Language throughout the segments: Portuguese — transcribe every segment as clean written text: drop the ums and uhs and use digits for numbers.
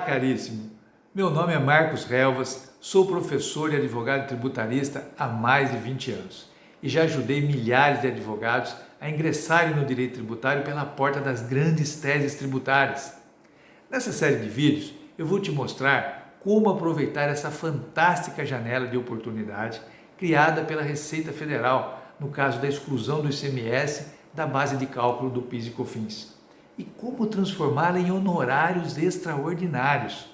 Caríssimo, meu nome é Marcos Relvas, sou professor e advogado tributarista há mais de 20 anos e já ajudei milhares de advogados a ingressarem no direito tributário pela porta das grandes teses tributárias. Nessa série de vídeos, eu vou te mostrar como aproveitar essa fantástica janela de oportunidade criada pela Receita Federal, no caso da exclusão do ICMS da base de cálculo do PIS e COFINS, e como transformá-la em honorários extraordinários.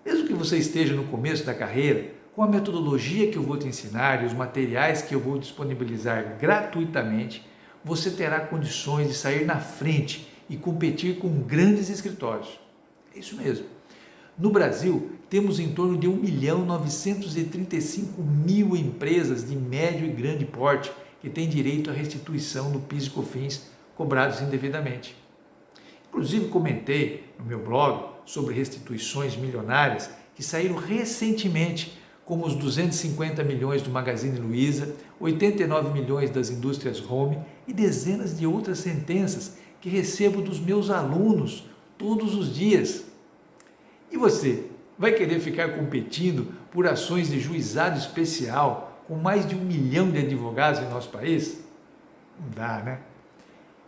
Mesmo que você esteja no começo da carreira, com a metodologia que eu vou te ensinar e os materiais que eu vou disponibilizar gratuitamente, você terá condições de sair na frente e competir com grandes escritórios. É isso mesmo. No Brasil, temos em torno de 1.935.000 empresas de médio e grande porte que têm direito à restituição do PIS e COFINS cobrados indevidamente. Inclusive comentei no meu blog sobre restituições milionárias que saíram recentemente, como os 250 milhões do Magazine Luiza, 89 milhões das indústrias Home e dezenas de outras sentenças que recebo dos meus alunos todos os dias. E você, vai querer ficar competindo por ações de juizado especial com mais de 1 milhão de advogados em nosso país? Não dá, né?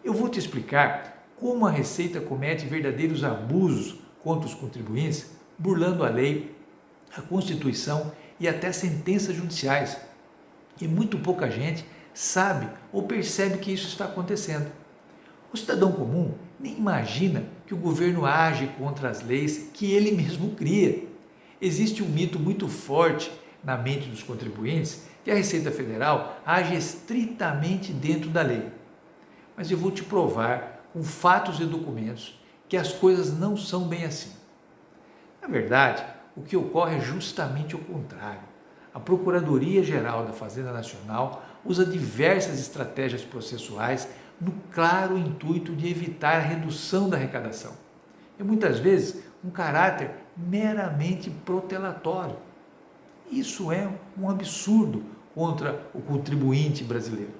Eu vou te explicar como a Receita comete verdadeiros abusos contra os contribuintes, burlando a lei, a Constituição e até sentenças judiciais. E muito pouca gente sabe ou percebe que isso está acontecendo. O cidadão comum nem imagina que o governo age contra as leis que ele mesmo cria. Existe um mito muito forte na mente dos contribuintes que a Receita Federal age estritamente dentro da lei. Mas eu vou te provar com fatos e documentos que as coisas não são bem assim. Na verdade, o que ocorre é justamente o contrário. A Procuradoria-Geral da Fazenda Nacional usa diversas estratégias processuais no claro intuito de evitar a redução da arrecadação. E muitas vezes um caráter meramente protelatório. Isso é um absurdo contra o contribuinte brasileiro.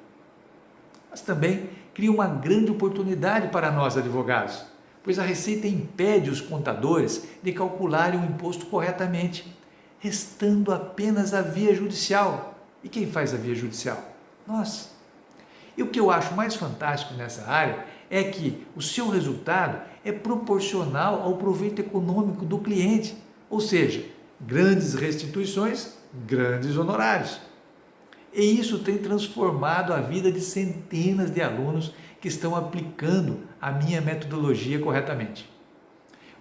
Mas também cria uma grande oportunidade para nós advogados, pois a Receita impede os contadores de calcularem o imposto corretamente, restando apenas a via judicial. E quem faz a via judicial? Nós. E o que eu acho mais fantástico nessa área é que o seu resultado é proporcional ao proveito econômico do cliente, ou seja, grandes restituições, grandes honorários. E isso tem transformado a vida de centenas de alunos que estão aplicando a minha metodologia corretamente.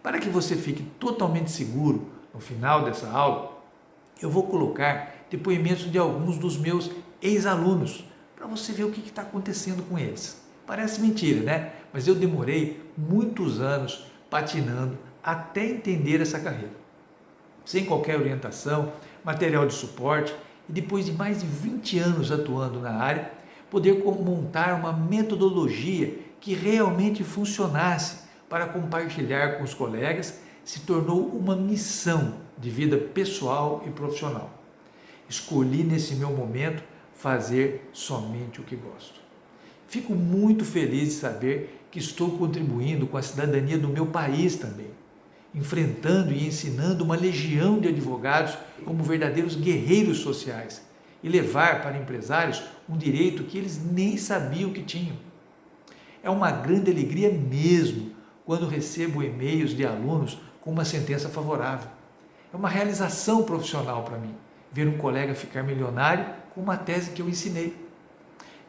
Para que você fique totalmente seguro no final dessa aula, eu vou colocar depoimentos de alguns dos meus ex-alunos, para você ver o que está acontecendo com eles. Parece mentira, né? Mas eu demorei muitos anos patinando até entender essa carreira. Sem qualquer orientação, material de suporte, e depois de mais de 20 anos atuando na área, poder montar uma metodologia que realmente funcionasse para compartilhar com os colegas se tornou uma missão de vida pessoal e profissional. Escolhi nesse meu momento fazer somente o que gosto. Fico muito feliz de saber que estou contribuindo com a cidadania do meu país também, enfrentando e ensinando uma legião de advogados como verdadeiros guerreiros sociais e levar para empresários um direito que eles nem sabiam que tinham. É uma grande alegria mesmo quando recebo e-mails de alunos com uma sentença favorável. É uma realização profissional para mim, ver um colega ficar milionário com uma tese que eu ensinei.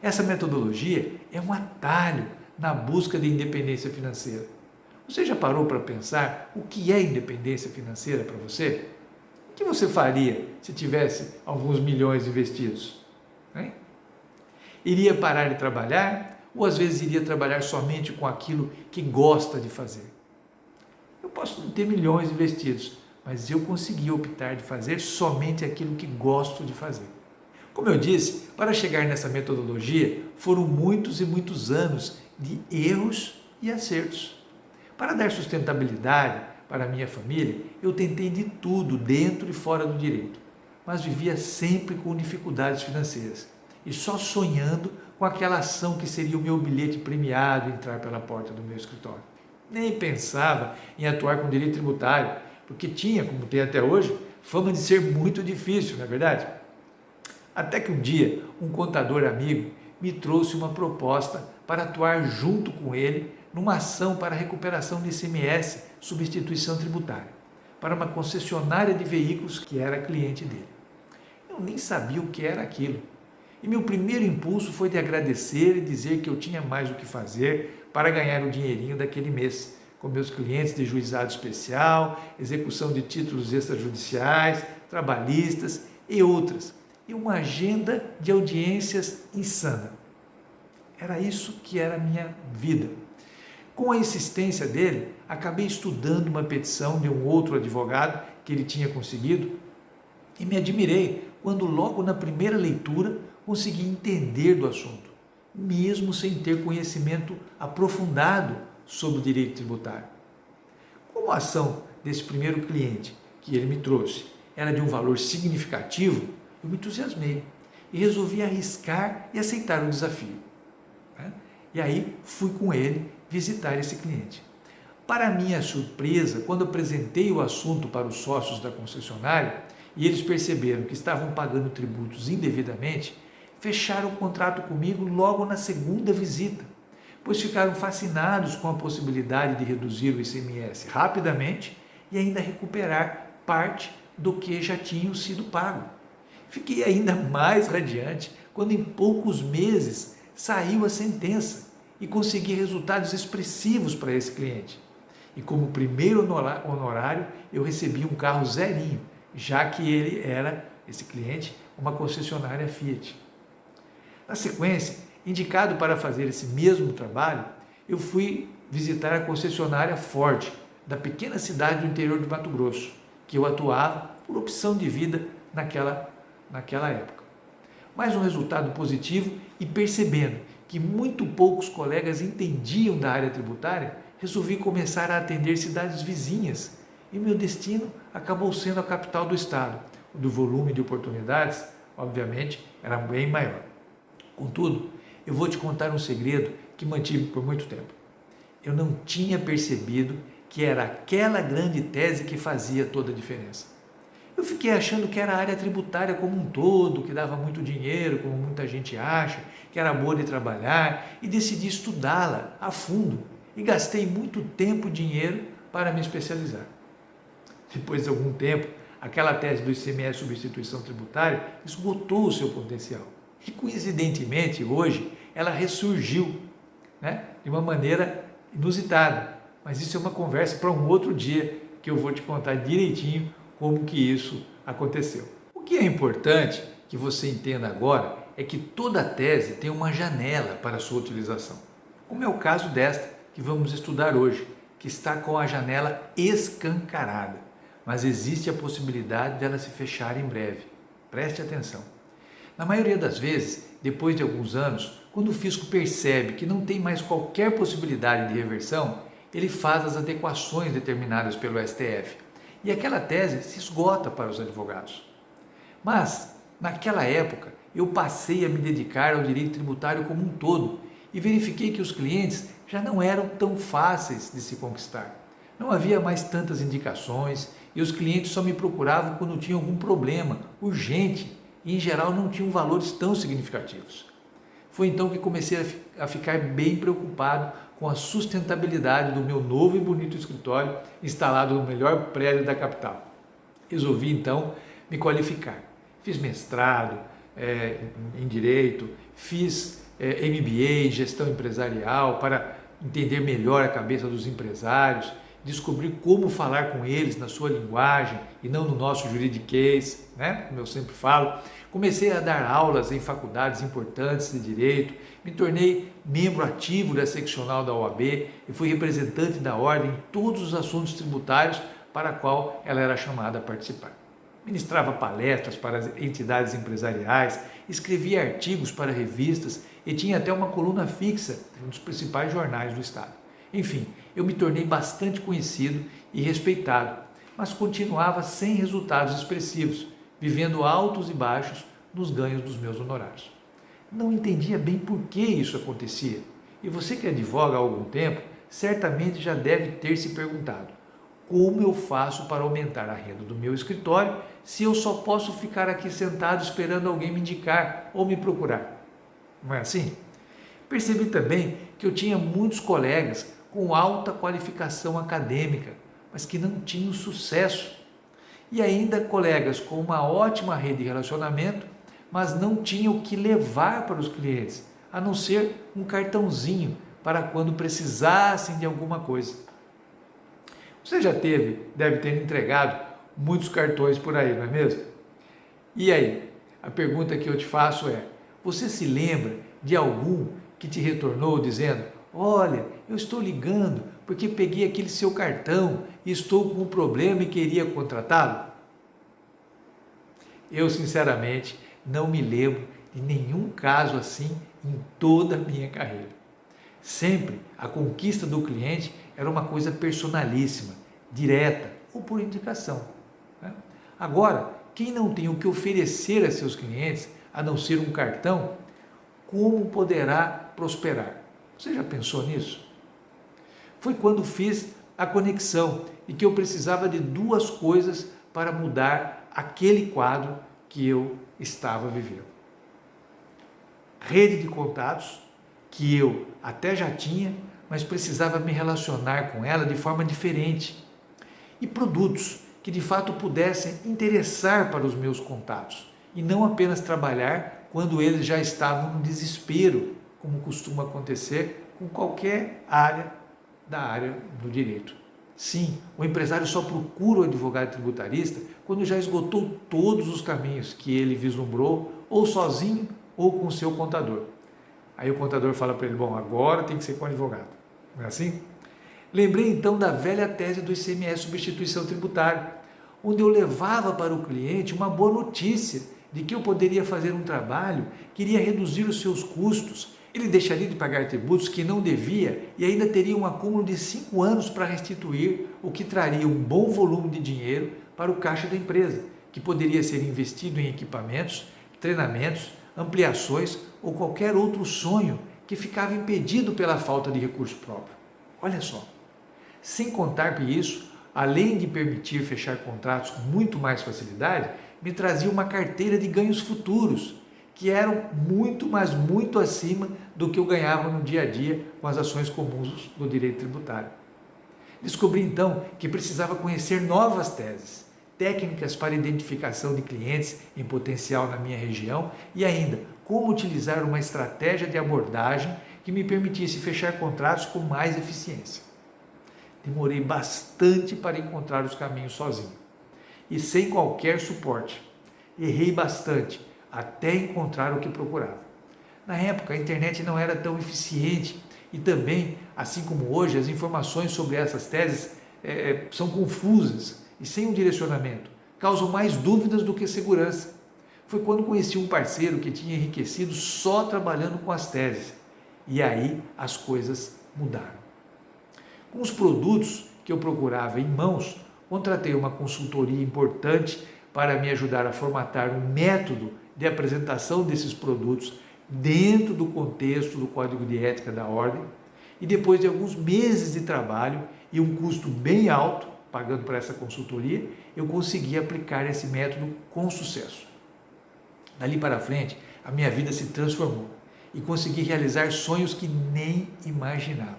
Essa metodologia é um atalho na busca de independência financeira. Você já parou para pensar o que é independência financeira para você? O que você faria se tivesse alguns milhões investidos? Hein? Iria parar de trabalhar ou às vezes iria trabalhar somente com aquilo que gosta de fazer? Eu posso não ter milhões investidos, mas eu consegui optar de fazer somente aquilo que gosto de fazer. Como eu disse, para chegar nessa metodologia foram muitos e muitos anos de erros e acertos. Para dar sustentabilidade para a minha família, eu tentei de tudo dentro e fora do direito, mas vivia sempre com dificuldades financeiras e só sonhando com aquela ação que seria o meu bilhete premiado entrar pela porta do meu escritório. Nem pensava em atuar com direito tributário, porque tinha, como tem até hoje, fama de ser muito difícil, não é verdade? Até que um dia, um contador amigo me trouxe uma proposta para atuar junto com ele numa ação para recuperação de ICMS, substituição tributária, para uma concessionária de veículos que era cliente dele. Eu nem sabia o que era aquilo. E meu primeiro impulso foi de agradecer e dizer que eu tinha mais o que fazer para ganhar o dinheirinho daquele mês, com meus clientes de juizado especial, execução de títulos extrajudiciais, trabalhistas e outras, e uma agenda de audiências insana. Era isso que era a minha vida. Com a insistência dele, acabei estudando uma petição de um outro advogado que ele tinha conseguido e me admirei quando logo na primeira leitura consegui entender do assunto, mesmo sem ter conhecimento aprofundado sobre o direito tributário. Como a ação desse primeiro cliente que ele me trouxe era de um valor significativo, eu me entusiasmei e resolvi arriscar e aceitar o desafio. E aí fui com ele visitar esse cliente. Para minha surpresa, quando apresentei o assunto para os sócios da concessionária e eles perceberam que estavam pagando tributos indevidamente, fecharam o contrato comigo logo na segunda visita, pois ficaram fascinados com a possibilidade de reduzir o ICMS rapidamente e ainda recuperar parte do que já tinham sido pago. Fiquei ainda mais radiante quando em poucos meses saiu a sentença e consegui resultados expressivos para esse cliente. E como primeiro honorário, eu recebi um carro zerinho, já que ele era, esse cliente, uma concessionária Fiat. Na sequência, indicado para fazer esse mesmo trabalho, eu fui visitar a concessionária Ford, da pequena cidade do interior de Mato Grosso, que eu atuava por opção de vida naquela época. Mais um resultado positivo e percebendo que muito poucos colegas entendiam da área tributária, resolvi começar a atender cidades vizinhas e meu destino acabou sendo a capital do estado, onde o volume de oportunidades, obviamente, era bem maior. Contudo, eu vou te contar um segredo que mantive por muito tempo. Eu não tinha percebido que era aquela grande tese que fazia toda a diferença. Eu fiquei achando que era a área tributária como um todo, que dava muito dinheiro, como muita gente acha, que era boa de trabalhar, e decidi estudá-la a fundo e gastei muito tempo e dinheiro para me especializar. Depois de algum tempo, aquela tese do ICMS substituição tributária esgotou o seu potencial. E coincidentemente, hoje, ela ressurgiu, de uma maneira inusitada. Mas isso é uma conversa para um outro dia, que eu vou te contar direitinho como que isso aconteceu. O que é importante que você entenda agora é que toda tese tem uma janela para a sua utilização, como é o caso desta que vamos estudar hoje, que está com a janela escancarada, mas existe a possibilidade dela se fechar em breve. Preste atenção. Na maioria das vezes, depois de alguns anos, quando o fisco percebe que não tem mais qualquer possibilidade de reversão, ele faz as adequações determinadas pelo STF e aquela tese se esgota para os advogados. Mas, naquela época, eu passei a me dedicar ao direito tributário como um todo e verifiquei que os clientes já não eram tão fáceis de se conquistar. Não havia mais tantas indicações e os clientes só me procuravam quando tinham algum problema urgente e, em geral, não tinham valores tão significativos. Foi então que comecei a ficar bem preocupado com a sustentabilidade do meu novo e bonito escritório instalado no melhor prédio da capital. Resolvi então me qualificar. Fiz mestrado em Direito, fiz MBA em Gestão Empresarial para entender melhor a cabeça dos empresários, descobrir como falar com eles na sua linguagem e não no nosso juridiquês, como eu sempre falo. Comecei a dar aulas em faculdades importantes de Direito, me tornei membro ativo da seccional da OAB e fui representante da ordem em todos os assuntos tributários para a qual ela era chamada a participar. Ministrava palestras para as entidades empresariais, escrevia artigos para revistas e tinha até uma coluna fixa em um dos principais jornais do estado. Enfim, eu me tornei bastante conhecido e respeitado, mas continuava sem resultados expressivos, vivendo altos e baixos nos ganhos dos meus honorários. Não entendia bem por que isso acontecia. E você que advoga há algum tempo certamente já deve ter se perguntado: como eu faço para aumentar a renda do meu escritório se eu só posso ficar aqui sentado esperando alguém me indicar ou me procurar? Não é assim? Percebi também que eu tinha muitos colegas com alta qualificação acadêmica, mas que não tinham sucesso. E ainda colegas com uma ótima rede de relacionamento, mas não tinham o que levar para os clientes, a não ser um cartãozinho para quando precisassem de alguma coisa. Você já deve ter entregado muitos cartões por aí, não é mesmo? E aí, a pergunta que eu te faço é: você se lembra de algum que te retornou dizendo: olha, eu estou ligando porque peguei aquele seu cartão e estou com um problema e queria contratá-lo? Eu, sinceramente, não me lembro de nenhum caso assim em toda a minha carreira. Sempre a conquista do cliente era uma coisa personalíssima, direta ou por indicação, né? Agora, quem não tem o que oferecer a seus clientes, a não ser um cartão, como poderá prosperar? Você já pensou nisso? Foi quando fiz a conexão e que eu precisava de duas coisas para mudar aquele quadro que eu estava vivendo: rede de contatos, que eu até já tinha, mas precisava me relacionar com ela de forma diferente, e produtos que de fato pudessem interessar para os meus contatos e não apenas trabalhar quando eles já estavam no desespero, como costuma acontecer com qualquer área da área do direito. Sim, o empresário só procura o advogado tributarista quando já esgotou todos os caminhos que ele vislumbrou, ou sozinho ou com o seu contador. Aí o contador fala para ele: bom, agora tem que ser com o advogado. Não é assim? Lembrei então da velha tese do ICMS substituição tributária, onde eu levava para o cliente uma boa notícia de que eu poderia fazer um trabalho que iria reduzir os seus custos. Ele deixaria de pagar tributos que não devia e ainda teria um acúmulo de 5 anos para restituir, o que traria um bom volume de dinheiro para o caixa da empresa, que poderia ser investido em equipamentos, treinamentos, ampliações ou qualquer outro sonho que ficava impedido pela falta de recurso próprio. Olha só, sem contar que isso, além de permitir fechar contratos com muito mais facilidade, me trazia uma carteira de ganhos futuros, que eram muito, mas muito acima do que eu ganhava no dia a dia com as ações comuns do direito tributário. Descobri então que precisava conhecer novas teses, técnicas para identificação de clientes em potencial na minha região e ainda como utilizar uma estratégia de abordagem que me permitisse fechar contratos com mais eficiência. Demorei bastante para encontrar os caminhos sozinho e sem qualquer suporte. Errei bastante até encontrar o que procurava. Na época, a internet não era tão eficiente e também, assim como hoje, as informações sobre essas teses são confusas e sem um direcionamento, causam mais dúvidas do que segurança. Foi quando conheci um parceiro que tinha enriquecido só trabalhando com as teses, e aí as coisas mudaram. Com os produtos que eu procurava em mãos, contratei uma consultoria importante para me ajudar a formatar um método de apresentação desses produtos dentro do contexto do Código de Ética da Ordem, e depois de alguns meses de trabalho e um custo bem alto, pagando para essa consultoria, eu consegui aplicar esse método com sucesso. Dali para frente, a minha vida se transformou e consegui realizar sonhos que nem imaginava.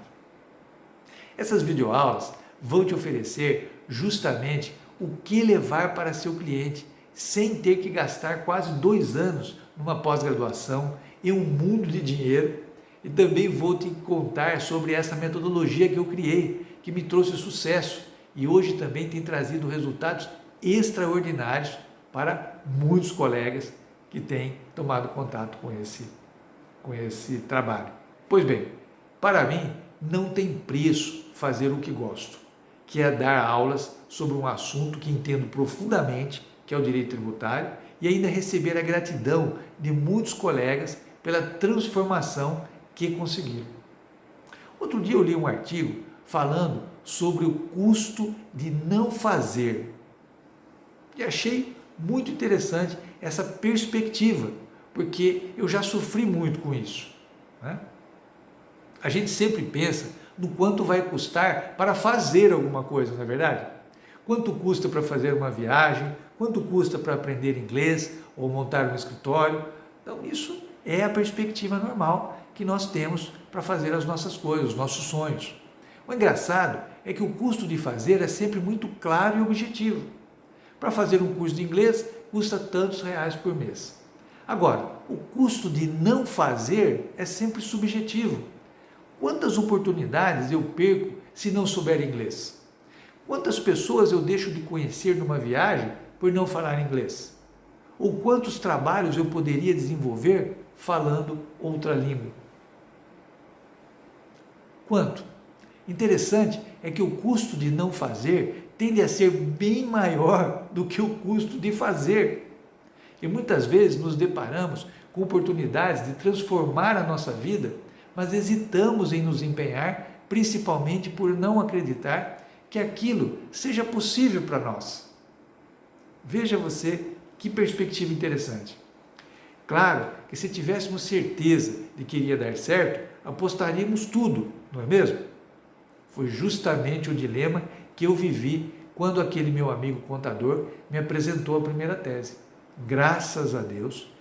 Essas videoaulas vão te oferecer justamente o que levar para seu cliente, sem ter que gastar quase 2 anos numa pós-graduação e um mundo de dinheiro. E também vou te contar sobre essa metodologia que eu criei, que me trouxe sucesso e hoje também tem trazido resultados extraordinários para muitos colegas que têm tomado contato com esse trabalho. Pois bem, para mim não tem preço fazer o que gosto, que é dar aulas sobre um assunto que entendo profundamente, que é o direito tributário, e ainda receber a gratidão de muitos colegas pela transformação que conseguiram. Outro dia eu li um artigo falando sobre o custo de não fazer. E achei muito interessante essa perspectiva, porque eu já sofri muito com isso, né? A gente sempre pensa no quanto vai custar para fazer alguma coisa, não é verdade? Quanto custa para fazer uma viagem, quanto custa para aprender inglês ou montar um escritório. Então, isso é a perspectiva normal que nós temos para fazer as nossas coisas, os nossos sonhos. O engraçado é que o custo de fazer é sempre muito claro e objetivo. Para fazer um curso de inglês, custa tantos reais por mês. Agora, o custo de não fazer é sempre subjetivo. Quantas oportunidades eu perco se não souber inglês? Quantas pessoas eu deixo de conhecer numa viagem por não falar inglês? Ou quantos trabalhos eu poderia desenvolver falando outra língua? Quanto? Interessante é que o custo de não fazer tende a ser bem maior do que o custo de fazer. E muitas vezes nos deparamos com oportunidades de transformar a nossa vida, mas hesitamos em nos empenhar, principalmente por não acreditar que aquilo seja possível para nós. Veja você que perspectiva interessante. Claro que se tivéssemos certeza de que iria dar certo, apostaríamos tudo, não é mesmo? Foi justamente o dilema que eu vivi quando aquele meu amigo contador me apresentou a primeira tese. Graças a Deus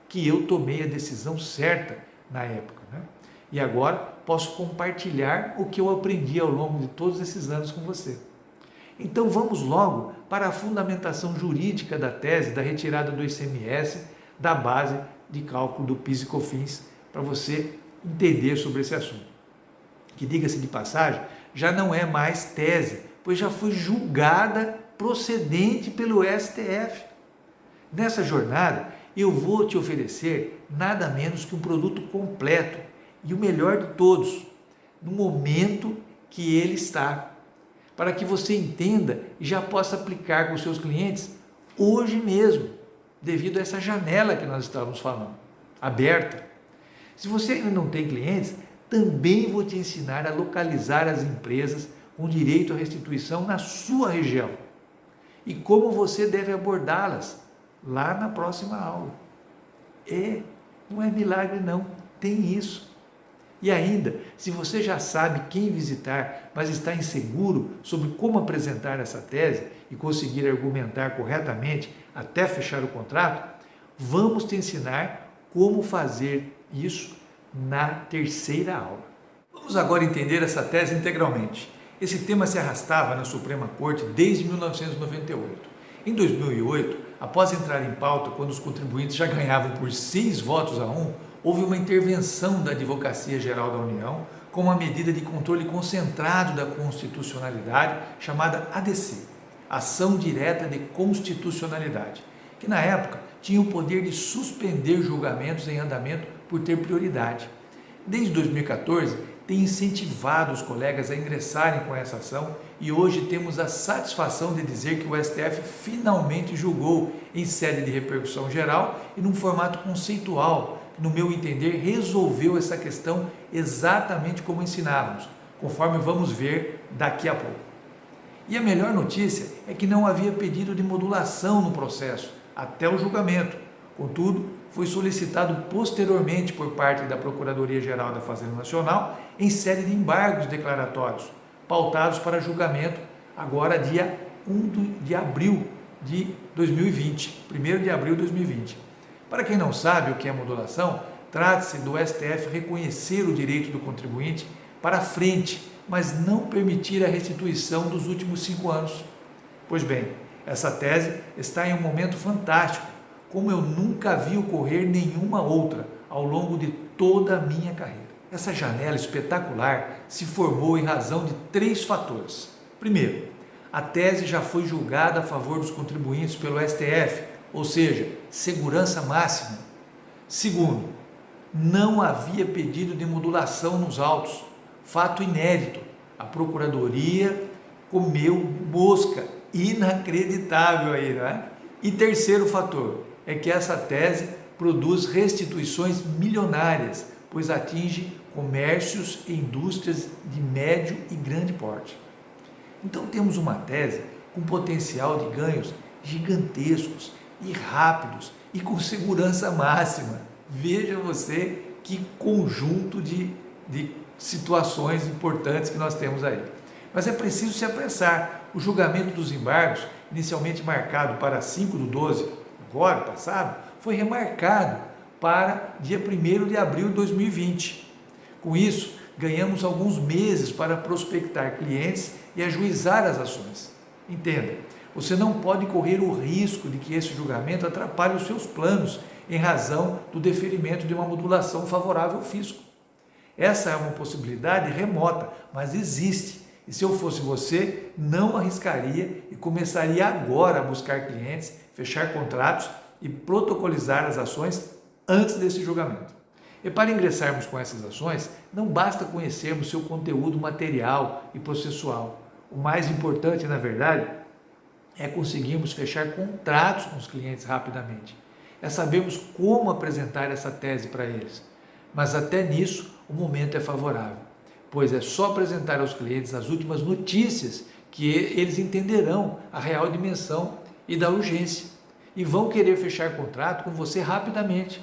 que eu tomei a decisão certa na época, né? E agora posso compartilhar o que eu aprendi ao longo de todos esses anos com você. Então vamos logo para a fundamentação jurídica da tese, da retirada do ICMS, da base de cálculo do PIS e COFINS, para você entender sobre esse assunto. Que, diga-se de passagem, já não é mais tese, pois já foi julgada procedente pelo STF. Nessa jornada, eu vou te oferecer nada menos que um produto completo e o melhor de todos, no momento que ele está, para que você entenda e já possa aplicar com os seus clientes hoje mesmo, devido a essa janela que nós estávamos falando, aberta. Se você ainda não tem clientes, também vou te ensinar a localizar as empresas com direito à restituição na sua região e como você deve abordá-las lá na próxima aula. Não é milagre não, tem isso. E ainda, se você já sabe quem visitar, mas está inseguro sobre como apresentar essa tese e conseguir argumentar corretamente até fechar o contrato, vamos te ensinar como fazer isso na terceira aula. Vamos agora entender essa tese integralmente. Esse tema se arrastava na Suprema Corte desde 1998. Em 2008, após entrar em pauta quando os contribuintes já ganhavam por 6 votos a 1, houve uma intervenção da Advocacia Geral da União com uma medida de controle concentrado da constitucionalidade chamada ADC, Ação Direta de Constitucionalidade, que na época tinha o poder de suspender julgamentos em andamento por ter prioridade. Desde 2014, tem incentivado os colegas a ingressarem com essa ação e hoje temos a satisfação de dizer que o STF finalmente julgou em sede de repercussão geral e num formato conceitual, que, no meu entender, resolveu essa questão exatamente como ensinávamos, conforme vamos ver daqui a pouco. E a melhor notícia é que não havia pedido de modulação no processo, até o julgamento. Contudo, foi solicitado posteriormente por parte da Procuradoria-Geral da Fazenda Nacional em série de embargos declaratórios, pautados para julgamento agora dia 1 de abril de 2020, 1º de abril de 2020. Para quem não sabe o que é modulação, trata-se do STF reconhecer o direito do contribuinte para frente, mas não permitir a restituição dos últimos 5 anos. Pois bem, essa tese está em um momento fantástico, como eu nunca vi ocorrer nenhuma outra ao longo de toda a minha carreira. Essa janela espetacular se formou em razão de 3 fatores. Primeiro, a tese já foi julgada a favor dos contribuintes pelo STF, ou seja, segurança máxima. Segundo, não havia pedido de modulação nos autos, fato inédito. A Procuradoria comeu mosca, inacreditável aí, não é? E terceiro fator é que essa tese produz restituições milionárias, pois atinge comércios e indústrias de médio e grande porte. Então temos uma tese com potencial de ganhos gigantescos e rápidos e com segurança máxima. Veja você que conjunto de situações importantes que nós temos aí. Mas é preciso se apressar. O julgamento dos embargos, inicialmente marcado para 5/12, agora passado, foi remarcado para dia 1º de abril de 2020. Com isso, ganhamos alguns meses para prospectar clientes e ajuizar as ações. Entenda, você não pode correr o risco de que esse julgamento atrapalhe os seus planos em razão do deferimento de uma modulação favorável ao fisco. Essa é uma possibilidade remota, mas existe. E se eu fosse você, não arriscaria e começaria agora a buscar clientes, fechar contratos e protocolizar as ações antes desse julgamento. E para ingressarmos com essas ações, não basta conhecermos seu conteúdo material e processual. O mais importante, na verdade, é conseguirmos fechar contratos com os clientes rapidamente. É sabermos como apresentar essa tese para eles. Mas até nisso, o momento é favorável, pois é só apresentar aos clientes as últimas notícias que eles entenderão a real dimensão e da urgência e vão querer fechar contrato com você rapidamente.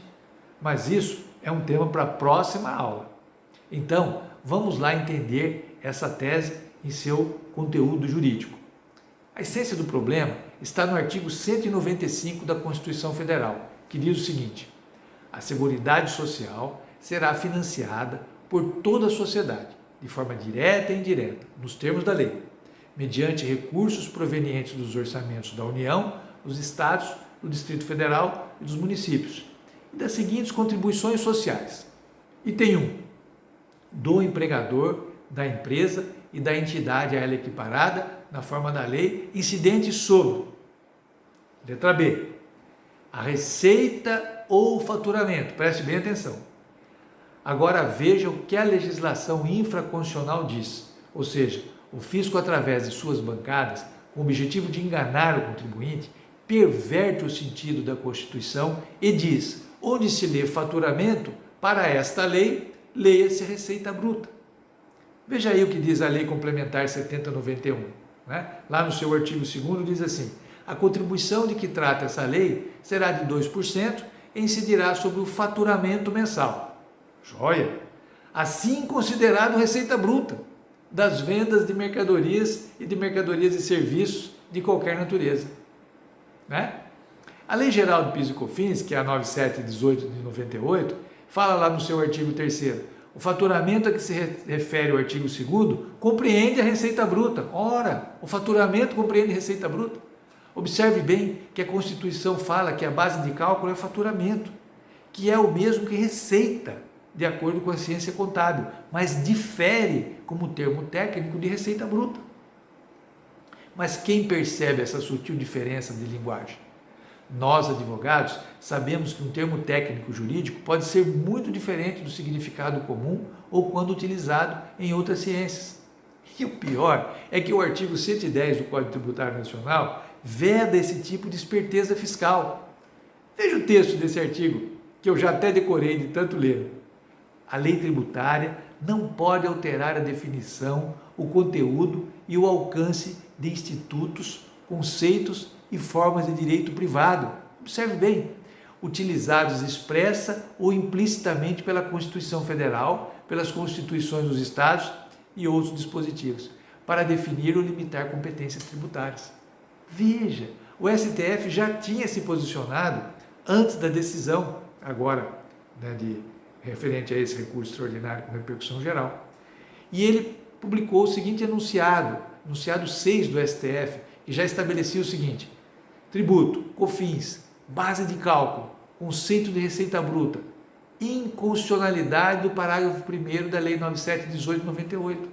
Mas isso é um tema para a próxima aula. Então, vamos lá entender essa tese em seu conteúdo jurídico. A essência do problema está no artigo 195 da Constituição Federal, que diz o seguinte: a Seguridade Social será financiada por toda a sociedade, de forma direta e indireta, nos termos da lei, mediante recursos provenientes dos orçamentos da União, dos Estados, do Distrito Federal e dos municípios, e das seguintes contribuições sociais. Item 1. Do empregador, da empresa e da entidade a ela equiparada, na forma da lei, incidentes sobre. Letra B. A receita ou faturamento. Preste bem atenção. Agora veja o que a legislação infraconstitucional diz, ou seja, o fisco, através de suas bancadas, com o objetivo de enganar o contribuinte, perverte o sentido da Constituição e diz: onde se lê faturamento, para esta lei, leia-se receita bruta. Veja aí o que diz a Lei Complementar 7091. Lá no seu artigo 2º diz assim: a contribuição de que trata essa lei será de 2% e incidirá sobre o faturamento mensal. Joia! Assim considerado receita bruta das vendas de mercadorias e serviços de qualquer natureza. A Lei Geral do PIS e COFINS, que é a 9718 de 98, fala lá no seu artigo 3º, o faturamento a que se refere o artigo 2º compreende a receita bruta. Ora, o faturamento compreende receita bruta. Observe bem que a Constituição fala que a base de cálculo é faturamento, que é o mesmo que receita, de acordo com a ciência contábil, mas difere como termo técnico de receita bruta. Mas quem percebe essa sutil diferença de linguagem? Nós, advogados, sabemos que um termo técnico jurídico pode ser muito diferente do significado comum ou quando utilizado em outras ciências. E o pior é que o artigo 110 do Código Tributário Nacional veda esse tipo de esperteza fiscal. Veja o texto desse artigo, que eu já até decorei de tanto ler. A lei tributária não pode alterar a definição, o conteúdo e o alcance de institutos, conceitos e formas de direito privado. Observe bem, utilizados expressa ou implicitamente pela Constituição Federal, pelas Constituições dos Estados e outros dispositivos, para definir ou limitar competências tributárias. Veja, o STF já tinha se posicionado antes da decisão, agora, referente a esse recurso extraordinário com repercussão geral. E ele publicou o seguinte enunciado 6 do STF, que já estabelecia o seguinte: tributo, COFINS, base de cálculo, conceito de receita bruta, inconstitucionalidade do parágrafo 1º da Lei 9718 de 98.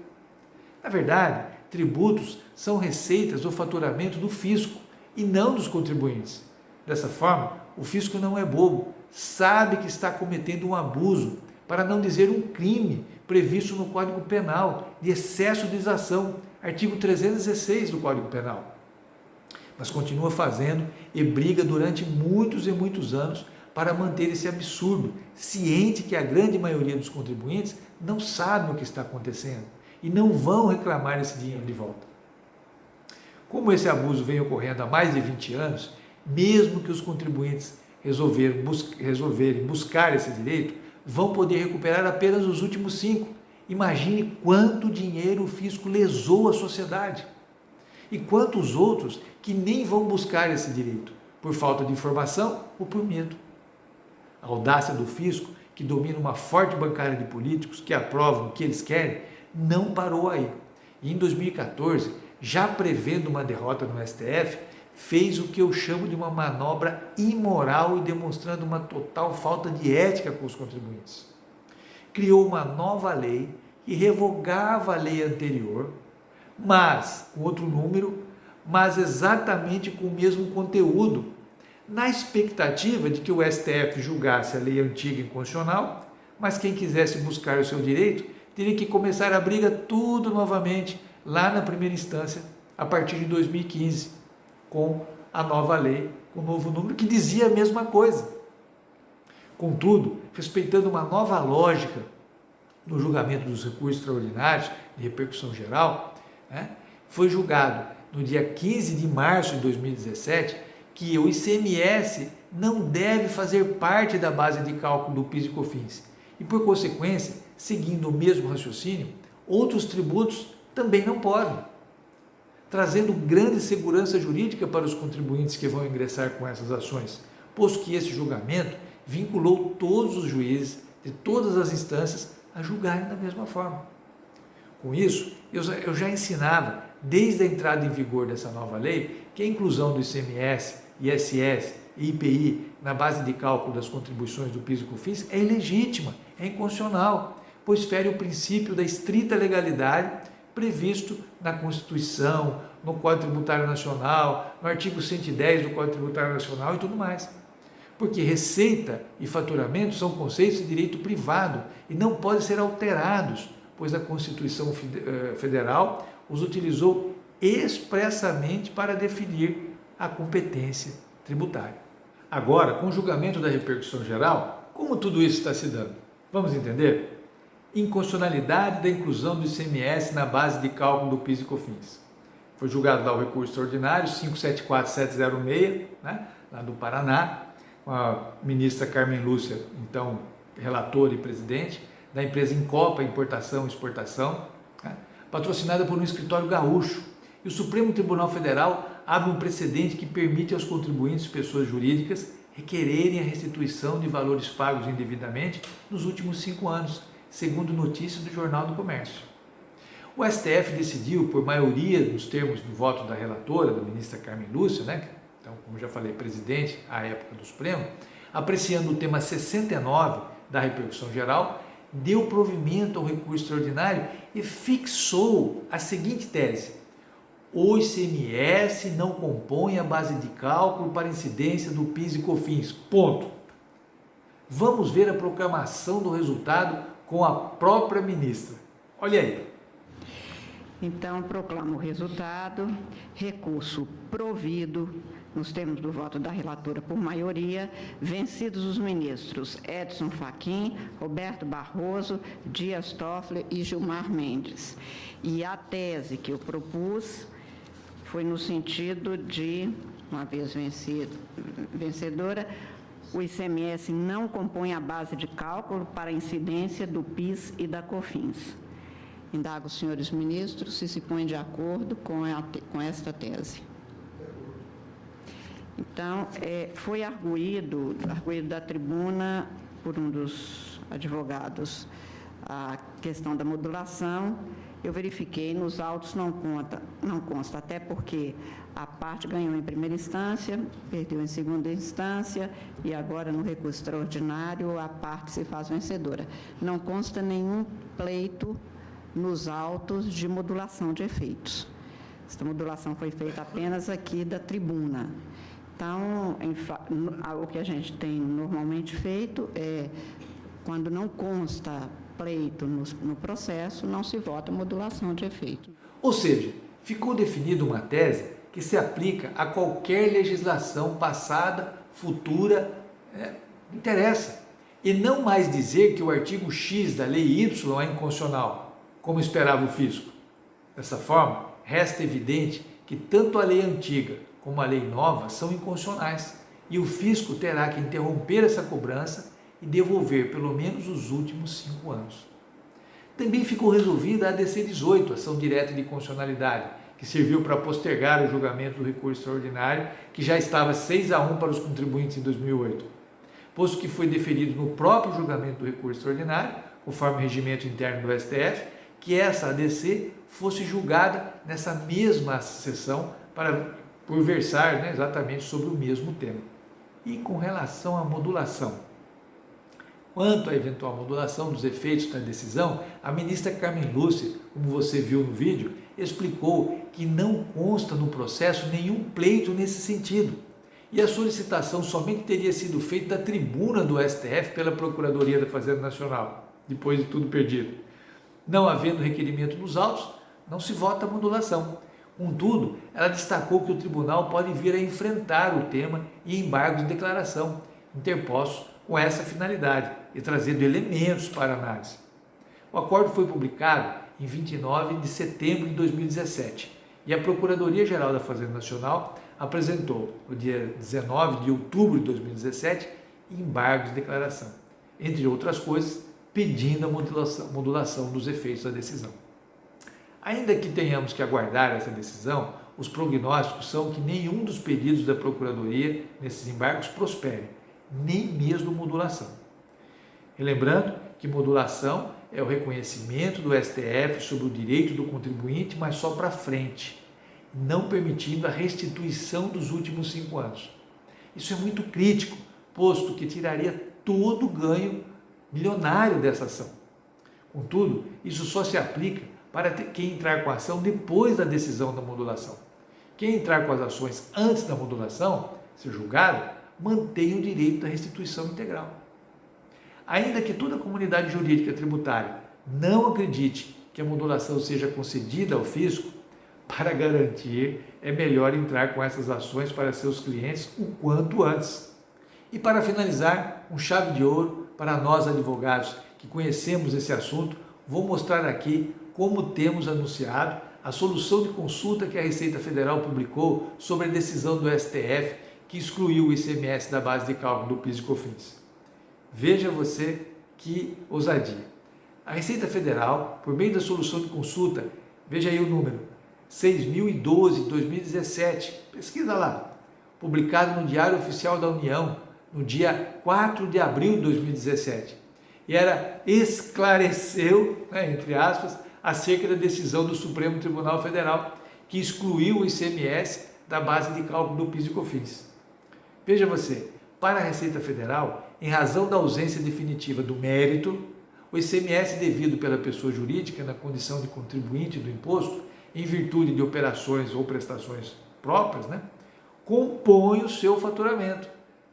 Na verdade, tributos são receitas ou faturamento do fisco e não dos contribuintes. Dessa forma, o fisco não é bobo, sabe que está cometendo um abuso, para não dizer um crime previsto no Código Penal de excesso de exação, artigo 316 do Código Penal. Mas continua fazendo e briga durante muitos e muitos anos para manter esse absurdo, ciente que a grande maioria dos contribuintes não sabe o que está acontecendo e não vão reclamar esse dinheiro de volta. Como esse abuso vem ocorrendo há mais de 20 anos, mesmo que os contribuintes resolverem buscar esse direito, vão poder recuperar apenas os últimos 5 Imagine quanto dinheiro o fisco lesou a sociedade e quantos outros que nem vão buscar esse direito, por falta de informação ou por medo. A audácia do fisco, que domina uma forte bancada de políticos que aprovam o que eles querem, não parou aí. E em 2014, já prevendo uma derrota no STF, fez o que eu chamo de uma manobra imoral e demonstrando uma total falta de ética com os contribuintes. Criou uma nova lei que revogava a lei anterior, mas com outro número, mas exatamente com o mesmo conteúdo, na expectativa de que o STF julgasse a lei antiga inconstitucional, mas quem quisesse buscar o seu direito teria que começar a briga tudo novamente lá na primeira instância, a partir de 2015, com a nova lei, com o novo número, que dizia a mesma coisa. Contudo, respeitando uma nova lógica no julgamento dos recursos extraordinários de repercussão geral, foi julgado no dia 15 de março de 2017 que o ICMS não deve fazer parte da base de cálculo do PIS e COFINS. E, por consequência, seguindo o mesmo raciocínio, outros tributos também não podem, trazendo grande segurança jurídica para os contribuintes que vão ingressar com essas ações, posto que esse julgamento vinculou todos os juízes de todas as instâncias a julgarem da mesma forma. Com isso, eu já ensinava, desde a entrada em vigor dessa nova lei, que a inclusão do ICMS, ISS e IPI na base de cálculo das contribuições do PIS e COFINS é ilegítima, é inconstitucional, pois fere o princípio da estrita legalidade previsto na Constituição, no Código Tributário Nacional, no artigo 110 do Código Tributário Nacional e tudo mais. Porque receita e faturamento são conceitos de direito privado e não podem ser alterados, pois a Constituição Federal os utilizou expressamente para definir a competência tributária. Agora, com o julgamento da repercussão geral, como tudo isso está se dando? Vamos entender? Inconstitucionalidade da inclusão do ICMS na base de cálculo do PIS e COFINS. Foi julgado lá o recurso extraordinário 574706, lá do Paraná, com a ministra Carmen Lúcia, então relatora e presidente, da empresa Incopa Importação e Exportação, patrocinada por um escritório gaúcho. E o Supremo Tribunal Federal abre um precedente que permite aos contribuintes, pessoas jurídicas, requererem a restituição de valores pagos indevidamente nos últimos 5 anos, segundo notícia do Jornal do Comércio. O STF decidiu, por maioria nos termos do voto da relatora, da ministra Carmen Lúcia, então, como já falei, presidente à época do Supremo, apreciando o tema 69 da repercussão geral, deu provimento ao recurso extraordinário e fixou a seguinte tese: o ICMS não compõe a base de cálculo para incidência do PIS e COFINS. Ponto. Vamos ver a proclamação do resultado com a própria ministra. Olha aí. Então, proclamo o resultado, recurso provido, nos termos do voto da relatora por maioria, vencidos os ministros Edson Fachin, Roberto Barroso, Dias Toffoli e Gilmar Mendes. E a tese que eu propus foi no sentido de, uma vez vencedora, o ICMS não compõe a base de cálculo para a incidência do PIS e da COFINS. Indago os senhores ministros se põem de acordo com esta tese. Então, foi arguído da tribuna por um dos advogados a questão da modulação. Eu verifiquei, nos autos não consta, até porque a parte ganhou em primeira instância, perdeu em segunda instância e agora no recurso extraordinário a parte se faz vencedora. Não consta nenhum pleito nos autos de modulação de efeitos. Esta modulação foi feita apenas aqui da tribuna. Então, o que a gente tem normalmente feito é, quando não consta pleito no processo, não se vota modulação de efeito. Ou seja, ficou definida uma tese que se aplica a qualquer legislação passada, futura, interessa. E não mais dizer que o artigo X da Lei Y é inconstitucional, como esperava o fisco. Dessa forma, resta evidente que tanto a lei antiga como a lei nova são inconstitucionais e o fisco terá que interromper essa cobrança e devolver pelo menos os últimos 5 anos. Também ficou resolvida a ADC 18, ação direta de constitucionalidade, que serviu para postergar o julgamento do recurso extraordinário, que já estava 6-1 para os contribuintes em 2008, posto que foi deferido no próprio julgamento do recurso extraordinário, conforme o regimento interno do STF, que essa ADC fosse julgada nessa mesma sessão por versar exatamente sobre o mesmo tema. E com relação à modulação, quanto à eventual modulação dos efeitos da decisão, a ministra Carmen Lúcia, como você viu no vídeo, explicou que não consta no processo nenhum pleito nesse sentido. E a solicitação somente teria sido feita da tribuna do STF pela Procuradoria da Fazenda Nacional, depois de tudo perdido. Não havendo requerimento nos autos, não se vota a modulação. Contudo, ela destacou que o tribunal pode vir a enfrentar o tema e embargos de declaração, interpostos com essa finalidade e trazendo elementos para análise. O acordo foi publicado em 29 de setembro de 2017 e a Procuradoria-Geral da Fazenda Nacional apresentou, no dia 19 de outubro de 2017, embargos de declaração, entre outras coisas, pedindo a modulação dos efeitos da decisão. Ainda que tenhamos que aguardar essa decisão, os prognósticos são que nenhum dos pedidos da Procuradoria nesses embargos prospere, nem mesmo modulação. Relembrando que modulação é o reconhecimento do STF sobre o direito do contribuinte, mas só para frente, não permitindo a restituição dos últimos 5 anos. Isso é muito crítico, posto que tiraria todo o ganho milionário dessa ação. Contudo, isso só se aplica para quem entrar com a ação depois da decisão da modulação. Quem entrar com as ações antes da modulação, ser julgado, mantém o direito da restituição integral. Ainda que toda a comunidade jurídica tributária não acredite que a modulação seja concedida ao fisco, para garantir, é melhor entrar com essas ações para seus clientes o quanto antes. E para finalizar, um chave de ouro para nós advogados que conhecemos esse assunto, vou mostrar aqui como temos anunciado a solução de consulta que a Receita Federal publicou sobre a decisão do STF que excluiu o ICMS da base de cálculo do PIS e COFINS. Veja você que ousadia. A Receita Federal, por meio da solução de consulta, veja aí o número, 6.012/2017, pesquisa lá, publicado no Diário Oficial da União, no dia 4 de abril de 2017. E esclareceu, entre aspas, acerca da decisão do Supremo Tribunal Federal, que excluiu o ICMS da base de cálculo do PIS e COFINS. Veja você, para a Receita Federal, em razão da ausência definitiva do mérito, o ICMS devido pela pessoa jurídica na condição de contribuinte do imposto, em virtude de operações ou prestações próprias, compõe o seu faturamento,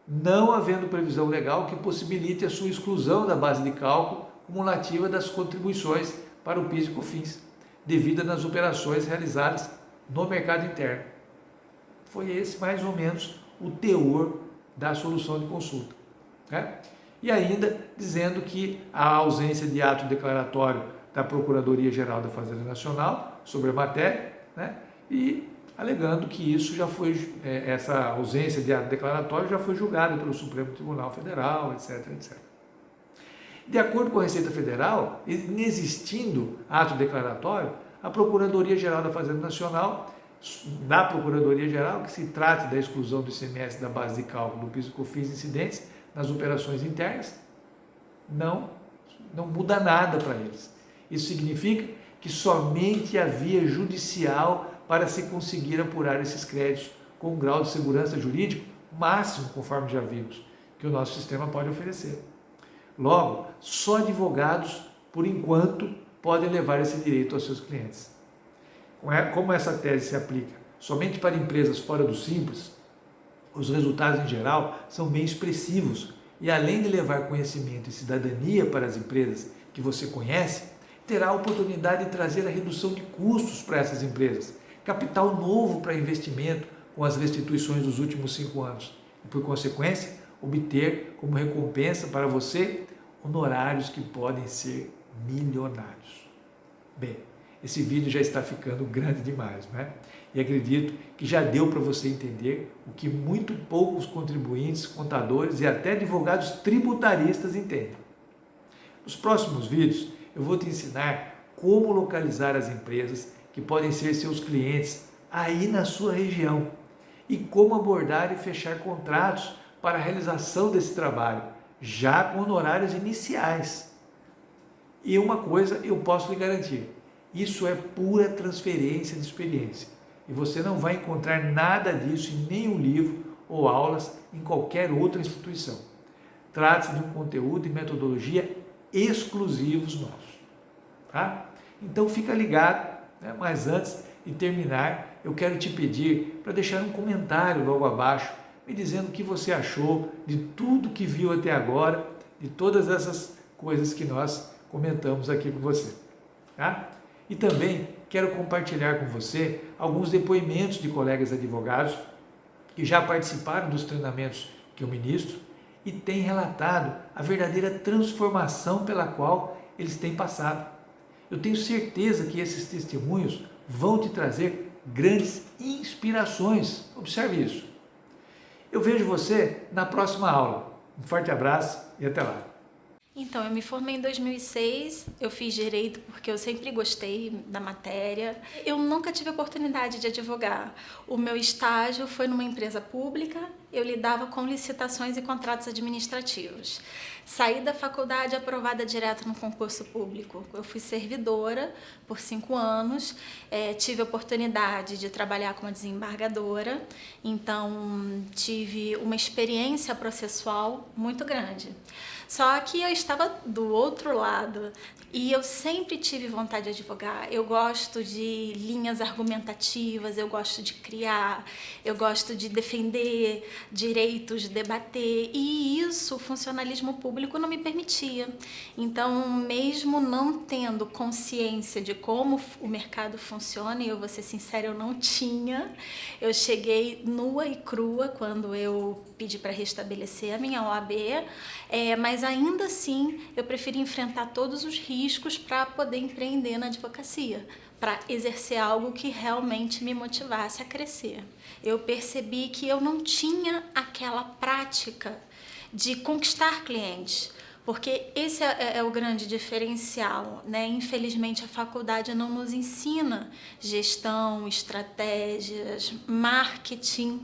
não havendo previsão legal que possibilite a sua exclusão da base de cálculo cumulativa das contribuições para o PIS e COFINS, devida nas operações realizadas no mercado interno. Foi esse mais ou menos o teor da solução de consulta. E ainda dizendo que a ausência de ato declaratório da Procuradoria-Geral da Fazenda Nacional sobre a matéria, e alegando que isso já foi, essa ausência de ato declaratório já foi julgada pelo Supremo Tribunal Federal, etc, etc. De acordo com a Receita Federal, inexistindo ato declaratório, a Procuradoria-Geral da Fazenda Nacional, da Procuradoria-Geral, que se trate da exclusão do ICMS da base de cálculo do PIS e COFINS incidentes nas operações internas, não muda nada para eles. Isso significa que somente a via judicial para se conseguir apurar esses créditos com um grau de segurança jurídico máximo, conforme já vimos, que o nosso sistema pode oferecer. Logo, só advogados, por enquanto, podem levar esse direito aos seus clientes. Como essa tese se aplica somente para empresas fora do Simples, os resultados em geral são bem expressivos e, além de levar conhecimento e cidadania para as empresas que você conhece, terá a oportunidade de trazer a redução de custos para essas empresas, capital novo para investimento com as restituições dos últimos 5 anos e, por consequência, obter como recompensa para você honorários que podem ser milionários. Bem, esse vídeo já está ficando grande demais, E acredito que já deu para você entender o que muito poucos contribuintes, contadores e até advogados tributaristas entendem. Nos próximos vídeos, eu vou te ensinar como localizar as empresas que podem ser seus clientes aí na sua região e como abordar e fechar contratos para a realização desse trabalho, já com honorários iniciais. E uma coisa eu posso lhe garantir, isso é pura transferência de experiência. E você não vai encontrar nada disso em nenhum livro ou aulas em qualquer outra instituição. Trata-se de um conteúdo e metodologia exclusivos nossos. Tá? Então fica ligado, né? Mas antes de terminar, eu quero te pedir para deixar um comentário logo abaixo, me dizendo o que você achou de tudo que viu até agora, de todas essas coisas que nós comentamos aqui com você. Tá? E também quero compartilhar com você alguns depoimentos de colegas advogados que já participaram dos treinamentos que eu ministro e têm relatado a verdadeira transformação pela qual eles têm passado. Eu tenho certeza que esses testemunhos vão te trazer grandes inspirações. Observe isso. Eu vejo você na próxima aula. Um forte abraço e até lá. Então, eu me formei em 2006, eu fiz Direito porque eu sempre gostei da matéria. Eu nunca tive oportunidade de advogar. O meu estágio foi numa empresa pública, eu lidava com licitações e contratos administrativos. Saí da faculdade aprovada direto no concurso público. Eu fui servidora por 5 anos, tive a oportunidade de trabalhar como desembargadora, então tive uma experiência processual muito grande. Só que eu estava do outro lado e eu sempre tive vontade de advogar. Eu gosto de linhas argumentativas, eu gosto de criar, eu gosto de defender direitos, debater, e isso o funcionalismo público não me permitia. Então, mesmo não tendo consciência de como o mercado funciona, e eu vou ser sincera, eu não tinha, eu cheguei nua e crua quando eu pedi para restabelecer a minha OAB, mas ainda assim eu preferi enfrentar todos os riscos para poder empreender na advocacia, para exercer algo que realmente me motivasse a crescer. Eu percebi que eu não tinha aquela prática de conquistar clientes, porque esse é o grande diferencial, né? Infelizmente, a faculdade não nos ensina gestão, estratégias, marketing,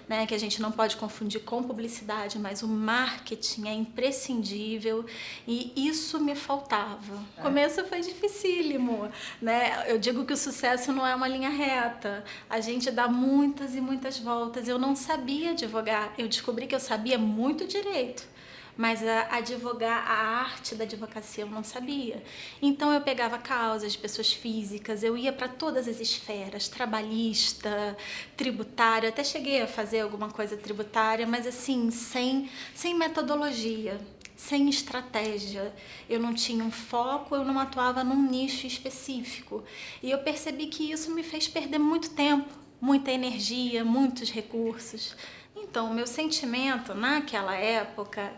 né? Que a gente não pode confundir com publicidade, mas o marketing é imprescindível e isso me faltava. O começo foi dificílimo, né? Eu digo que o sucesso não é uma linha reta, a gente dá muitas e muitas voltas. Eu não sabia advogar, eu descobri que eu sabia muito direito, mas advogar, a arte da advocacia eu não sabia. Então eu pegava causas de pessoas físicas, eu ia para todas as esferas, trabalhista, tributária, até cheguei a fazer alguma coisa tributária, mas assim, sem metodologia, sem estratégia. Eu não tinha um foco, eu não atuava num nicho específico. E eu percebi que isso me fez perder muito tempo, muita energia, muitos recursos. Então, o meu sentimento naquela época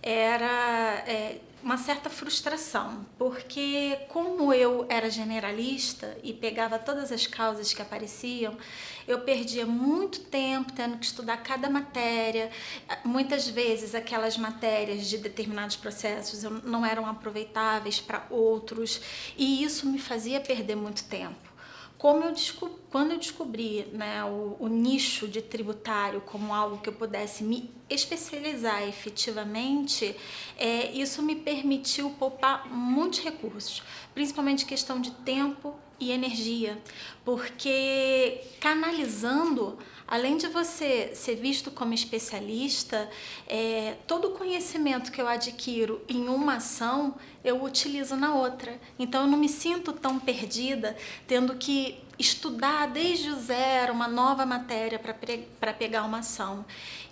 era uma certa frustração, porque como eu era generalista e pegava todas as causas que apareciam, eu perdia muito tempo tendo que estudar cada matéria. Muitas vezes aquelas matérias de determinados processos não eram aproveitáveis para outros e isso me fazia perder muito tempo. Quando eu descobri, né, o nicho de tributário como algo que eu pudesse me especializar efetivamente, isso me permitiu poupar muitos recursos, principalmente questão de tempo e energia, porque canalizando, além de você ser visto como especialista, todo o conhecimento que eu adquiro em uma ação, eu utilizo na outra. Então, eu não me sinto tão perdida, tendo que estudar desde o zero uma nova matéria para pegar uma ação.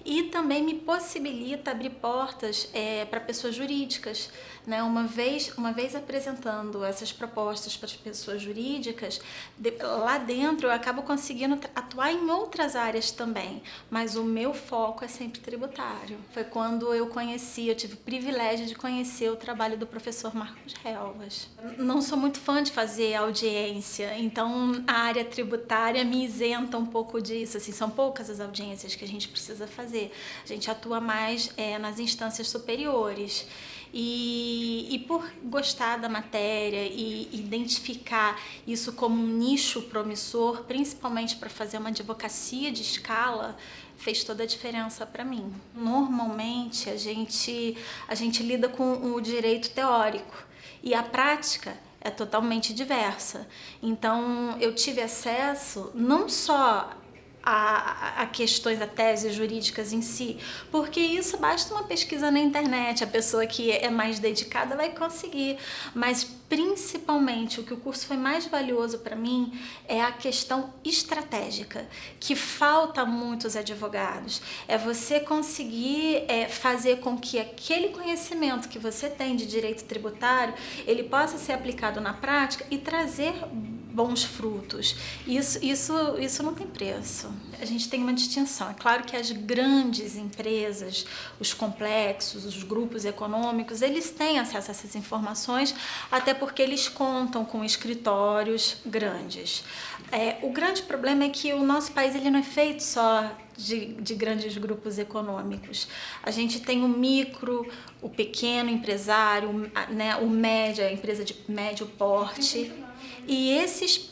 E também me possibilita abrir portas para pessoas jurídicas, né? Uma vez apresentando essas propostas para as pessoas jurídicas, lá dentro eu acabo conseguindo atuar em outras áreas também, mas o meu foco é sempre tributário. Foi quando eu tive o privilégio de conhecer o trabalho do professor Marcos Relvas. Não sou muito fã de fazer audiência, então a área tributária me isenta um pouco disso, assim, são poucas as audiências que a gente precisa fazer. A gente atua mais nas instâncias superiores. E por gostar da matéria e identificar isso como um nicho promissor, principalmente para fazer uma advocacia de escala, fez toda a diferença para mim. Normalmente a gente lida com o direito teórico e a prática é totalmente diversa. Então eu tive acesso não só a questões, a teses jurídicas em si, porque isso basta uma pesquisa na internet, a pessoa que é mais dedicada vai conseguir, mas principalmente o que o curso foi mais valioso para mim é a questão estratégica, que falta a muitos advogados, é você conseguir fazer com que aquele conhecimento que você tem de direito tributário, ele possa ser aplicado na prática e trazer bons frutos. Isso não tem preço. A gente tem uma distinção. É claro que as grandes empresas, os complexos, os grupos econômicos, eles têm acesso a essas informações, até porque eles contam com escritórios grandes. O grande problema é que o nosso país ele não é feito só de grandes grupos econômicos. A gente tem o micro, o pequeno empresário, né, o médio, a empresa de médio porte. E esses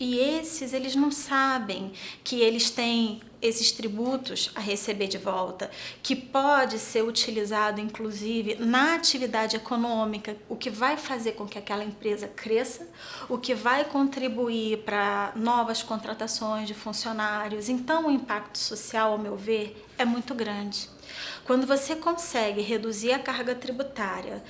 eles não sabem que eles têm esses tributos a receber de volta, que pode ser utilizado inclusive na atividade econômica, o que vai fazer com que aquela empresa cresça, o que vai contribuir para novas contratações de funcionários. Então o impacto social, ao meu ver, é muito grande. Quando você consegue reduzir a carga tributária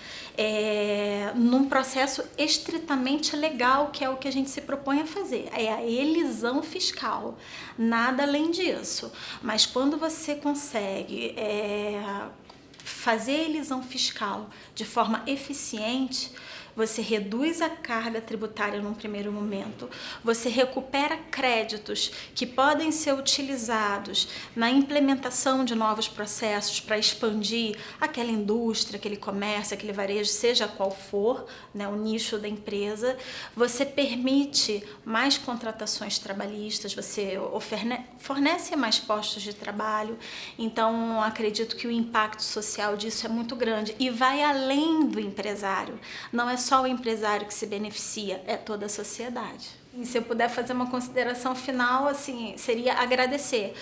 num processo estritamente legal, que é o que a gente se propõe a fazer, é a elisão fiscal, nada além disso. Mas quando você consegue fazer a elisão fiscal de forma eficiente, você reduz a carga tributária num primeiro momento, você recupera créditos que podem ser utilizados na implementação de novos processos para expandir aquela indústria, aquele comércio, aquele varejo, seja qual for, né, o nicho da empresa, você permite mais contratações trabalhistas, você fornece mais postos de trabalho, então acredito que o impacto social disso é muito grande e vai além do empresário, não é só o empresário que se beneficia, é toda a sociedade. E se eu puder fazer uma consideração final, assim, seria agradecer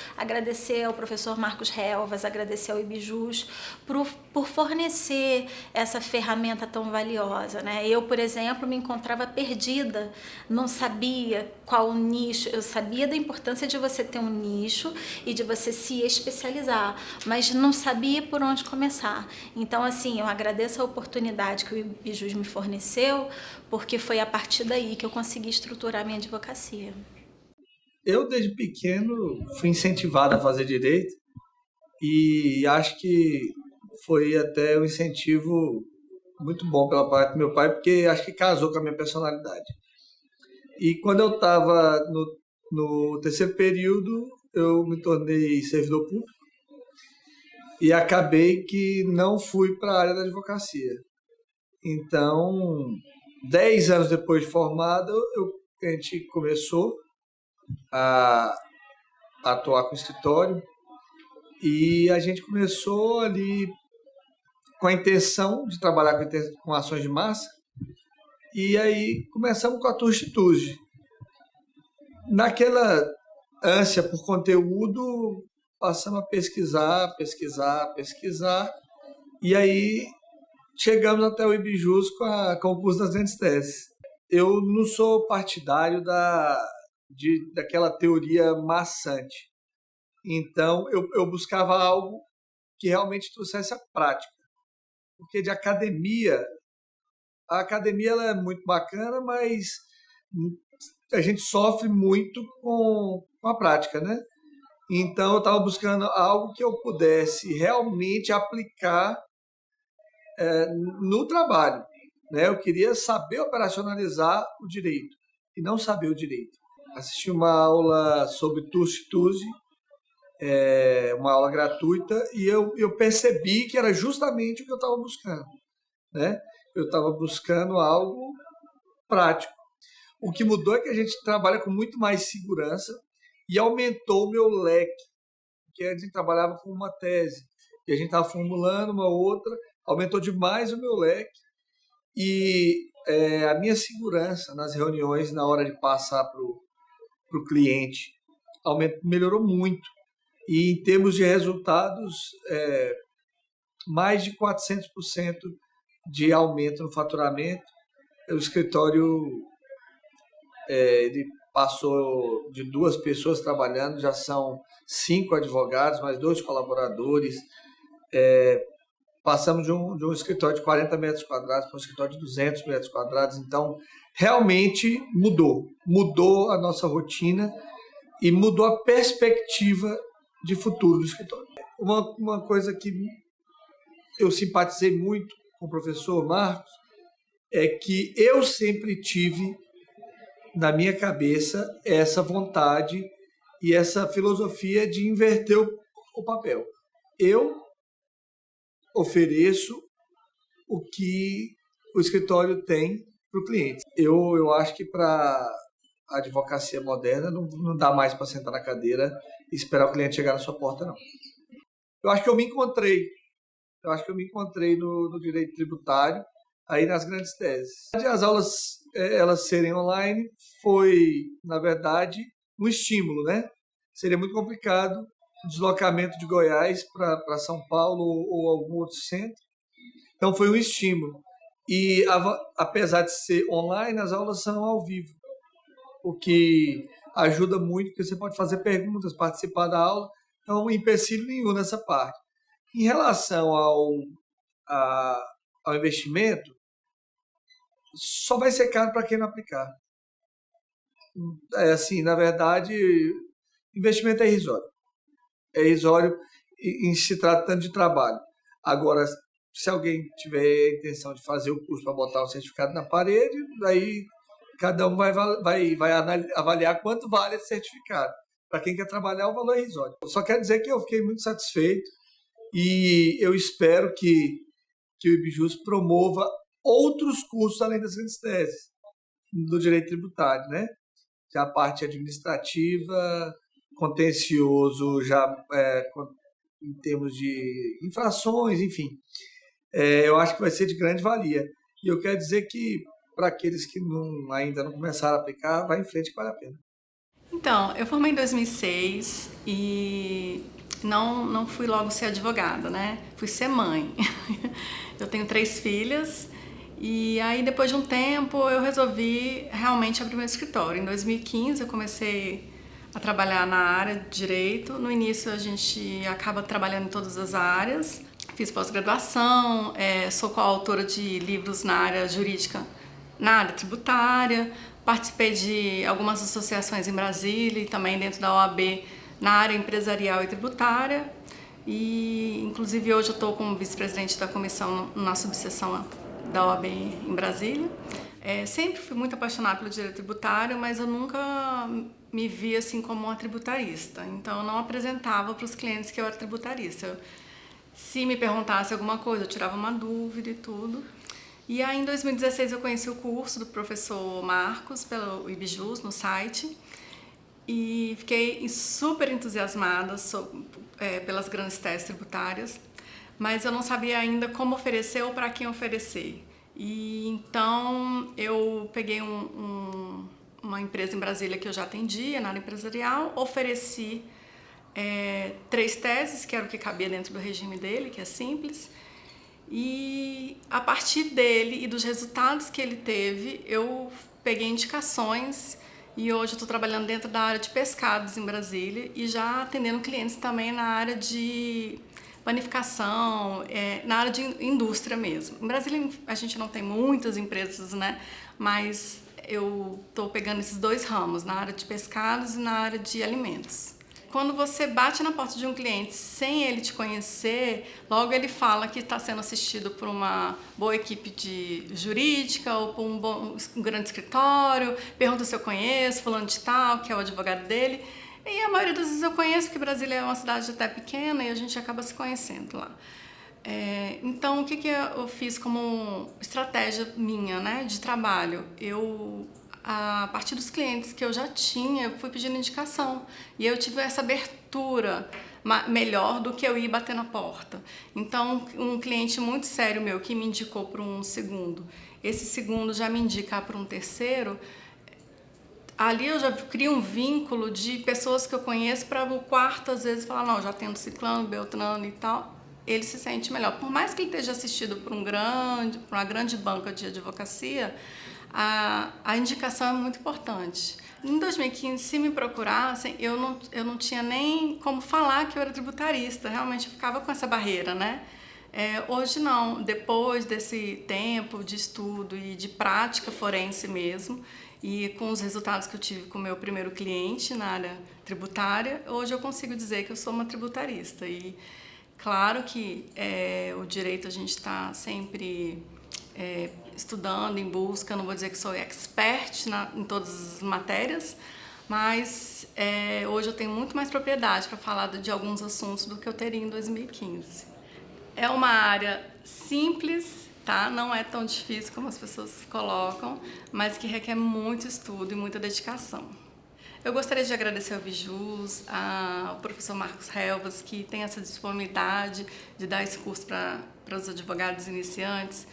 ao professor Marcos Helvas, agradecer ao IBJUS por fornecer essa ferramenta tão valiosa, né? Eu, por exemplo, me encontrava perdida, não sabia qual o nicho, eu sabia da importância de você ter um nicho e de você se especializar, mas não sabia por onde começar. Então, assim, eu agradeço a oportunidade que o IBJUS me forneceu, porque foi a partir daí que eu consegui estruturar minha advocacia. Eu, desde pequeno, fui incentivado a fazer direito e acho que foi até um incentivo muito bom pela parte do meu pai, porque acho que casou com a minha personalidade. E quando eu estava no terceiro período, eu me tornei servidor público e acabei que não fui para a área da advocacia. Então, 10 anos depois de formado, a gente começou a atuar com o escritório e a gente começou ali com a intenção de trabalhar com ações de massa e aí começamos com a Tusti. Naquela ânsia por conteúdo, passamos a pesquisar e aí chegamos até o IBJUS com o curso das grandes teses. Eu não sou partidário daquela teoria maçante. Então, eu buscava algo que realmente trouxesse a prática. Porque de academia, a academia ela é muito bacana, mas a gente sofre muito com a prática, né? Então, eu estava buscando algo que eu pudesse realmente aplicar no trabalho, né? Eu queria saber operacionalizar o direito e não saber o direito. Assisti uma aula sobre Tusti, uma aula gratuita, e eu percebi que era justamente o que eu estava buscando, né? Eu estava buscando algo prático. O que mudou é que a gente trabalha com muito mais segurança e aumentou o meu leque, porque a gente trabalhava com uma tese e a gente estava formulando uma outra, aumentou demais o meu leque e a minha segurança nas reuniões, na hora de passar para o cliente, melhorou muito. E em termos de resultados, mais de 400% de aumento no faturamento. O escritório ele passou de 2 pessoas trabalhando, já são 5 advogados, mais 2 colaboradores. Passamos de um escritório de 40 metros quadrados para um escritório de 200 metros quadrados. Então, realmente mudou a nossa rotina e mudou a perspectiva de futuro do escritório. Uma coisa que eu simpatizei muito com o professor Marcos é que eu sempre tive na minha cabeça essa vontade e essa filosofia de inverter o papel. Eu ofereço o que o escritório tem para o cliente. Eu acho que para a advocacia moderna não dá mais para sentar na cadeira e esperar o cliente chegar na sua porta, não. Eu acho que eu me encontrei no direito tributário, aí nas grandes teses. As aulas elas serem online foi, na verdade, um estímulo, né? Seria muito complicado o deslocamento de Goiás para São Paulo ou algum outro centro. Então foi um estímulo. E apesar de ser online, as aulas são ao vivo, o que ajuda muito, porque você pode fazer perguntas, participar da aula, então não empecilho nenhum nessa parte. Em relação ao investimento, só vai ser caro para quem não aplicar. Assim, na verdade, investimento é irrisório. É irrisório em se tratando de trabalho. Agora, se alguém tiver a intenção de fazer o curso para botar o certificado na parede, aí cada um vai avaliar quanto vale esse certificado. Para quem quer trabalhar, o valor é irrisório. Eu só quero dizer que eu fiquei muito satisfeito e eu espero que o IBJUS promova outros cursos além das grandes teses do direito tributário, né? Já a parte administrativa, contencioso, já em termos de infrações, enfim. Eu acho que vai ser de grande valia. E eu quero dizer que, para aqueles que ainda não começaram a aplicar, vai em frente que vale a pena. Então, eu formei em 2006 e não fui logo ser advogada, né? Fui ser mãe. Eu tenho 3 filhas e aí depois de um tempo eu resolvi realmente abrir meu escritório. Em 2015 eu comecei a trabalhar na área de direito. No início a gente acaba trabalhando em todas as áreas. Fiz pós-graduação, sou coautora de livros na área jurídica, na área tributária. Participei de algumas associações em Brasília e também dentro da OAB na área empresarial e tributária. E, inclusive, hoje eu estou como vice-presidente da comissão na subseção da OAB em Brasília. Sempre fui muito apaixonada pelo direito tributário, mas eu nunca me via assim como uma tributarista. Então, eu não apresentava para os clientes que eu era tributarista. Se me perguntasse alguma coisa, eu tirava uma dúvida e tudo. E aí, em 2016, eu conheci o curso do professor Marcos pelo IBJUS no site e fiquei super entusiasmada pelas grandes teses tributárias, mas eu não sabia ainda como oferecer ou para quem oferecer. E então eu peguei uma empresa em Brasília que eu já atendia na área empresarial, ofereci 3 teses, que era o que cabia dentro do regime dele, que é simples. E a partir dele e dos resultados que ele teve, eu peguei indicações e hoje eu estou trabalhando dentro da área de pescados em Brasília e já atendendo clientes também na área de panificação, na área de indústria mesmo. Em Brasília a gente não tem muitas empresas, né? Mas eu estou pegando esses 2 ramos, na área de pescados e na área de alimentos. Quando você bate na porta de um cliente sem ele te conhecer, logo ele fala que está sendo assistido por uma boa equipe jurídica ou por um grande escritório, pergunta se eu conheço, fulano de tal, que é o advogado dele. E a maioria das vezes eu conheço, porque Brasília é uma cidade até pequena e a gente acaba se conhecendo lá. Então, o que eu fiz como estratégia minha, né, de trabalho? Eu a partir dos clientes que eu já tinha, eu fui pedindo indicação. E eu tive essa abertura melhor do que eu ir bater na porta. Então, um cliente muito sério meu que me indicou para um segundo, esse segundo já me indicar para um terceiro, ali eu já crio um vínculo de pessoas que eu conheço para o quarto, às vezes, falar, não, já tendo ciclano, beltrano e tal, ele se sente melhor. Por mais que ele esteja assistido por uma grande banca de advocacia, a indicação é muito importante. Em 2015, se me procurassem, eu não tinha nem como falar que eu era tributarista, realmente eu ficava com essa barreira, né? Hoje não, depois desse tempo de estudo e de prática forense mesmo, e com os resultados que eu tive com o meu primeiro cliente na área tributária, hoje eu consigo dizer que eu sou uma tributarista. E claro que o direito a gente está sempre estudando, em busca, não vou dizer que sou expert em todas as matérias, mas hoje eu tenho muito mais propriedade para falar de alguns assuntos do que eu teria em 2015. É uma área simples, tá? Não é tão difícil como as pessoas colocam, mas que requer muito estudo e muita dedicação. Eu gostaria de agradecer ao Bijus, ao professor Marcos Helvas, que tem essa disponibilidade de dar esse curso para os advogados iniciantes.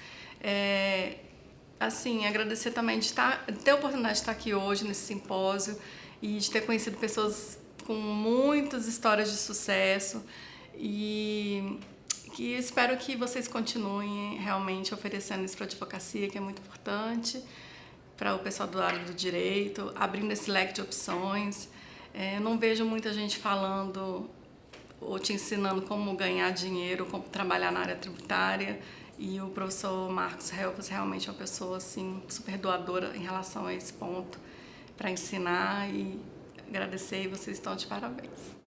Assim, agradecer também de ter a oportunidade de estar aqui hoje nesse simpósio e de ter conhecido pessoas com muitas histórias de sucesso e que espero que vocês continuem realmente oferecendo isso para a advocacia, que é muito importante para o pessoal do área do direito, abrindo esse leque de opções. Não vejo muita gente falando ou te ensinando como ganhar dinheiro, como trabalhar na área tributária, e o professor Marcos Helvas realmente é uma pessoa assim, super doadora em relação a esse ponto, para ensinar, e agradecer, e vocês estão de parabéns.